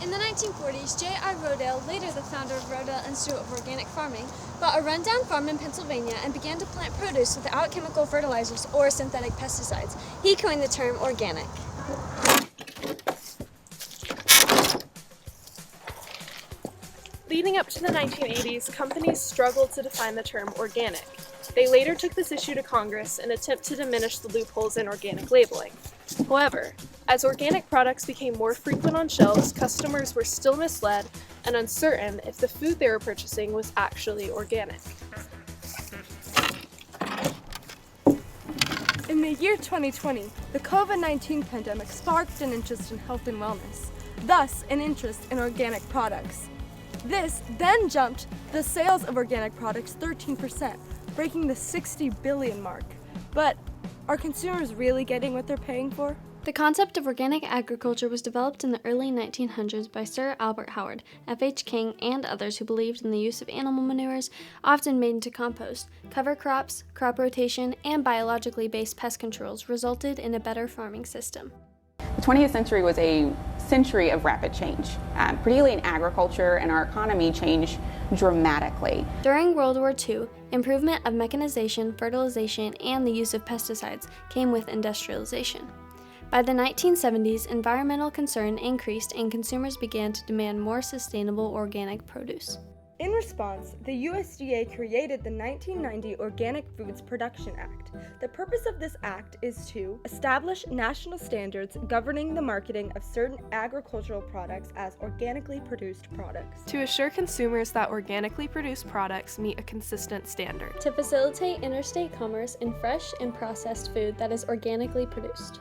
In the 1940s, J.I. Rodale, later the founder of Rodale Institute of Organic Farming, bought a rundown farm in Pennsylvania and began to plant produce without chemical fertilizers or synthetic pesticides. He coined the term organic. Leading up to the 1980s, companies struggled to define the term organic. They later took this issue to Congress in an attempt to diminish the loopholes in organic labeling. However, as organic products became more frequent on shelves, customers were still misled and uncertain if the food they were purchasing was actually organic. In the year 2020, the COVID-19 pandemic sparked an interest in health and wellness, thus an interest in organic products. This then jumped the sales of organic products 13%, breaking the 60 billion mark. But are consumers really getting what they're paying for? The concept of organic agriculture was developed in the early 1900s by Sir Albert Howard, F.H. King, and others who believed in the use of animal manures, often made into compost. Cover crops, crop rotation, and biologically based pest controls resulted in a better farming system. The 20th century was a century of rapid change, particularly in agriculture, and our economy changed dramatically. During World War II, improvement of mechanization, fertilization, and the use of pesticides came with industrialization. By the 1970s, environmental concern increased and consumers began to demand more sustainable organic produce. In response, the USDA created the 1990 Organic Foods Production Act. The purpose of this act is to establish national standards governing the marketing of certain agricultural products as organically produced products, To assure consumers that organically produced products meet a consistent standard. To facilitate interstate commerce in fresh and processed food that is organically produced.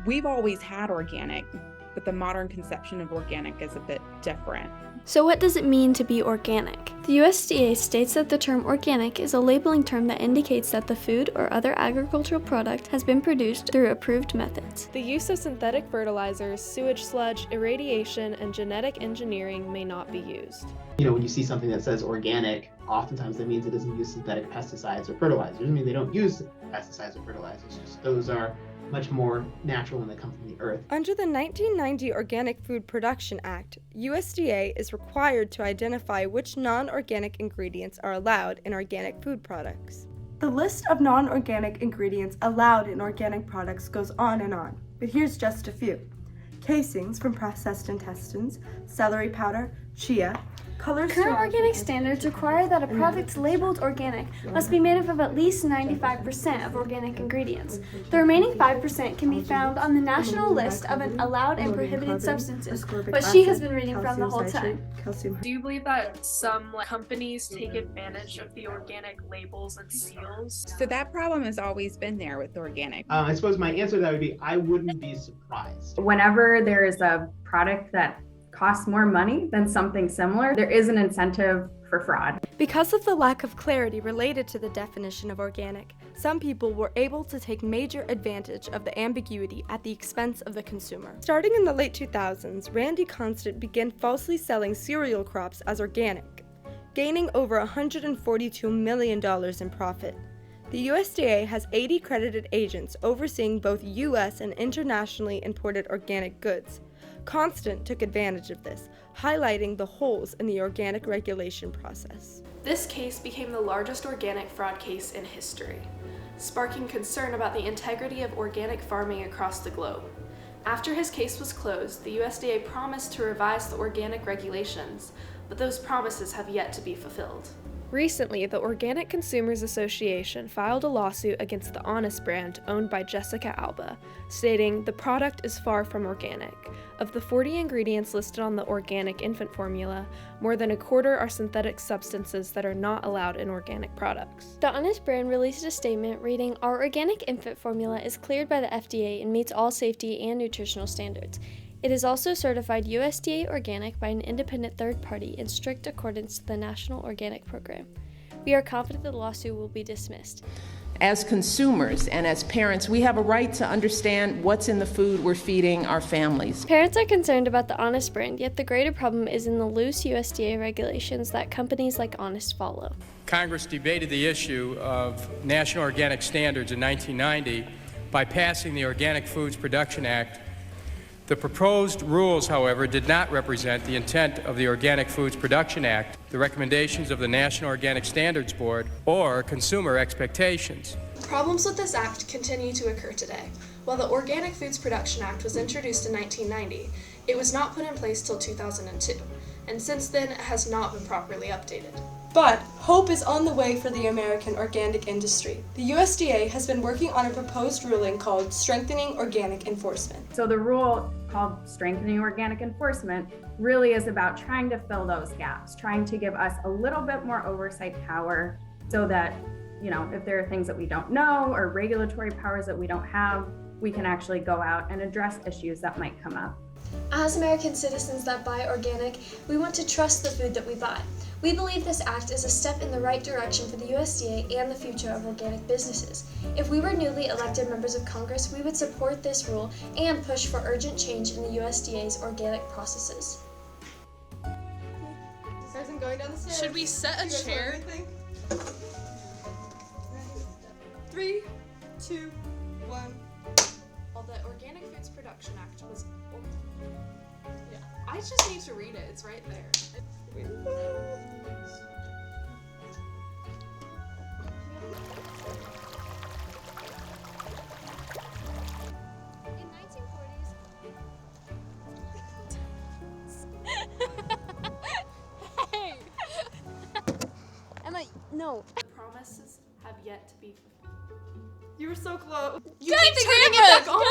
We've always had organic, but the modern conception of organic is a bit different. So what does it mean to be organic? The USDA states that the term organic is a labeling term that indicates that the food or other agricultural product has been produced through approved methods. The use of synthetic fertilizers, sewage sludge, irradiation, and genetic engineering may not be used. When you see something that says organic, oftentimes that means it doesn't use synthetic pesticides or fertilizers. I mean, they don't use pesticides or fertilizers, just those are much more natural when they come from the earth. Under the 1990 Organic Food Production Act, USDA is required to identify which non-organic ingredients are allowed in organic food products. The list of non-organic ingredients allowed in organic products goes on, but here's just a few. Casings from processed intestines, celery powder, chia, colors. Current organic standards require that a product labeled organic must be made up of at least 95% of organic ingredients. The remaining 5% can be found on the national list of allowed and prohibited substances, what she has been reading from the whole time. Do you believe that some companies take advantage of the organic labels and seals? So that problem has always been there with organic. I suppose my answer to that would be I wouldn't be surprised. Whenever there is a product that costs more money than something similar, there is an incentive for fraud. Because of the lack of clarity related to the definition of organic, some people were able to take major advantage of the ambiguity at the expense of the consumer. Starting in the late 2000s, Randy Constant began falsely selling cereal crops as organic, gaining over $142 million in profit. The USDA has 80 credited agents overseeing both U.S. and internationally imported organic goods. Constant took advantage of this, highlighting the holes in the organic regulation process. This case became the largest organic fraud case in history, sparking concern about the integrity of organic farming across the globe. After his case was closed, the USDA promised to revise the organic regulations, but those promises have yet to be fulfilled. Recently, the Organic Consumers Association filed a lawsuit against the Honest brand owned by Jessica Alba, stating the product is far from organic. Of the 40 ingredients listed on the organic infant formula, more than a quarter are synthetic substances that are not allowed in organic products. The Honest brand released a statement reading, "Our organic infant formula is cleared by the FDA and meets all safety and nutritional standards. It is also certified USDA organic by an independent third party in strict accordance to the National Organic Program. We are confident the lawsuit will be dismissed." As consumers and as parents, we have a right to understand what's in the food we're feeding our families. Parents are concerned about the Honest brand, yet the greater problem is in the loose USDA regulations that companies like Honest follow. Congress debated the issue of national organic standards in 1990 by passing the Organic Foods Production Act, The proposed rules, however, did not represent the intent of the Organic Foods Production Act, the recommendations of the National Organic Standards Board, or consumer expectations. Problems with this act continue to occur today. While the Organic Foods Production Act was introduced in 1990, it was not put in place till 2002, and since then it has not been properly updated. But hope is on the way for the American organic industry. The USDA has been working on a proposed ruling called Strengthening Organic Enforcement. So the rule called Strengthening Organic Enforcement really is about trying to fill those gaps, trying to give us a little bit more oversight power so that, if there are things that we don't know or regulatory powers that we don't have, we can actually go out and address issues that might come up. As American citizens that buy organic, we want to trust the food that we buy. We believe this act is a step in the right direction for the USDA and the future of organic businesses. If we were newly elected members of Congress, we would support this rule and push for urgent change in the USDA's organic processes. Should we set a chair? 3, 2, 1. Well, the Organic Foods Production Act was... Yeah, I just need to read it. It's right there. In 1940s... Hey! Emma, no. Promises have yet to be fulfilled. You were so close. You keep turning it back on!